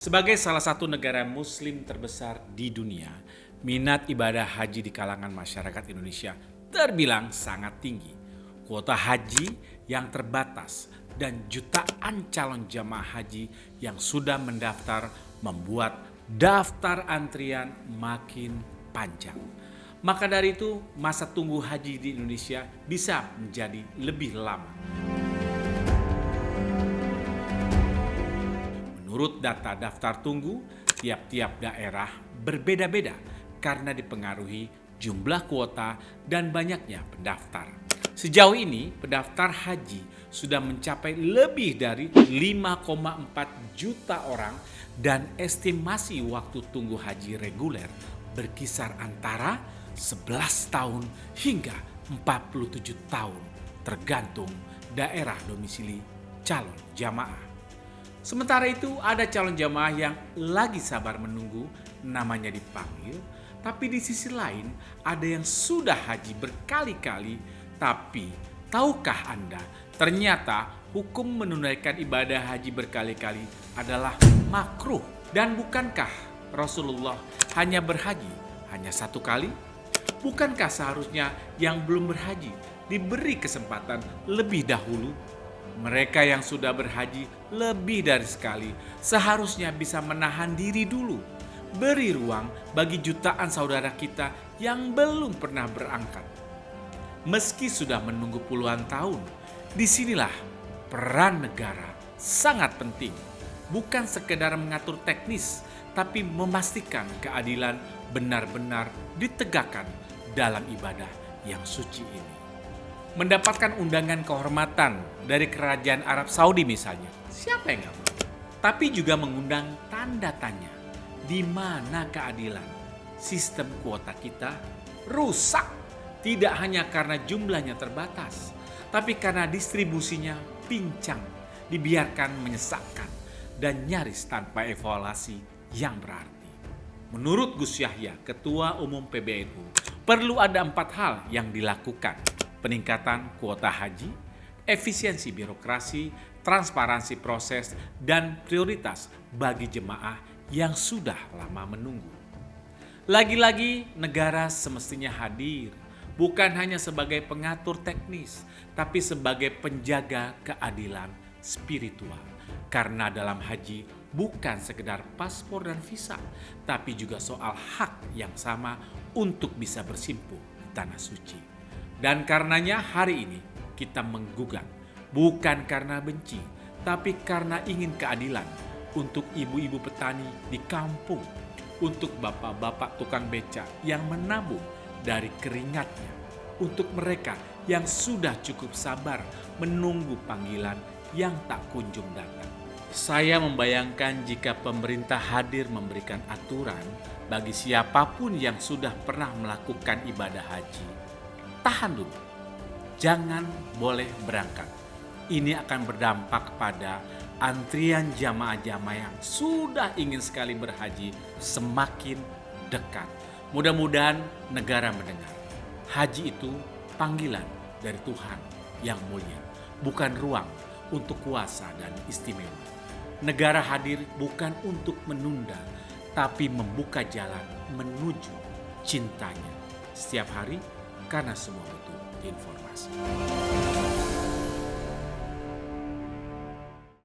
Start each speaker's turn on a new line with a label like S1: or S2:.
S1: Sebagai salah satu negara muslim terbesar di dunia, minat ibadah haji di kalangan masyarakat Indonesia terbilang sangat tinggi. Kuota haji yang terbatas dan jutaan calon jamaah haji yang sudah mendaftar membuat daftar antrian makin panjang. Maka dari itu, masa tunggu haji di Indonesia bisa menjadi lebih lama. Menurut data daftar tunggu, tiap-tiap daerah berbeda-beda karena dipengaruhi jumlah kuota dan banyaknya pendaftar. Sejauh ini, pendaftar haji sudah mencapai lebih dari 5,4 juta orang dan estimasi waktu tunggu haji reguler berkisar antara 11 tahun hingga 47 tahun tergantung daerah domisili calon jamaah. Sementara itu ada calon jamaah yang lagi sabar menunggu namanya dipanggil, tapi di sisi lain ada yang sudah haji berkali-kali. Tapi tahukah Anda ternyata hukum menunaikan ibadah haji berkali-kali adalah makruh? Dan bukankah Rasulullah hanya berhaji hanya satu kali? Bukankah seharusnya yang belum berhaji diberi kesempatan lebih dahulu? Mereka yang sudah berhaji lebih dari sekali seharusnya bisa menahan diri dulu. Beri ruang bagi jutaan saudara kita yang belum pernah berangkat. Meski sudah menunggu puluhan tahun, disinilah peran negara sangat penting. Bukan sekedar mengatur teknis, tapi memastikan keadilan benar-benar ditegakkan dalam ibadah yang suci ini. Mendapatkan undangan kehormatan dari kerajaan Arab Saudi misalnya, siapa yang gak mau? Tapi juga mengundang tanda tanya, di mana keadilan? Sistem kuota kita rusak, tidak hanya karena jumlahnya terbatas, tapi karena distribusinya pincang, dibiarkan menyesakkan, dan nyaris tanpa evaluasi yang berarti. Menurut Gus Yahya, Ketua Umum PBNU, perlu ada 4 hal yang dilakukan. Peningkatan kuota haji, efisiensi birokrasi, transparansi proses, dan prioritas bagi jemaah yang sudah lama menunggu. Lagi-lagi negara semestinya hadir, bukan hanya sebagai pengatur teknis, tapi sebagai penjaga keadilan spiritual. Karena dalam haji bukan sekedar paspor dan visa, tapi juga soal hak yang sama untuk bisa bersimpuh di tanah suci. Dan karenanya hari ini kita menggugat, bukan karena benci, tapi karena ingin keadilan untuk ibu-ibu petani di kampung, untuk bapak-bapak tukang beca yang menabung dari keringatnya, untuk mereka yang sudah cukup sabar menunggu panggilan yang tak kunjung datang. Saya membayangkan jika pemerintah hadir memberikan aturan bagi siapapun yang sudah pernah melakukan ibadah haji. Tahan dulu, jangan boleh berangkat. Ini akan berdampak pada antrian jamaah-jamaah yang sudah ingin sekali berhaji semakin dekat. Mudah-mudahan negara mendengar. Haji itu panggilan dari Tuhan yang mulia, bukan ruang untuk kuasa dan istimewa. Negara hadir bukan untuk menunda, tapi membuka jalan menuju cintanya setiap hari, karena semua butuh informasi.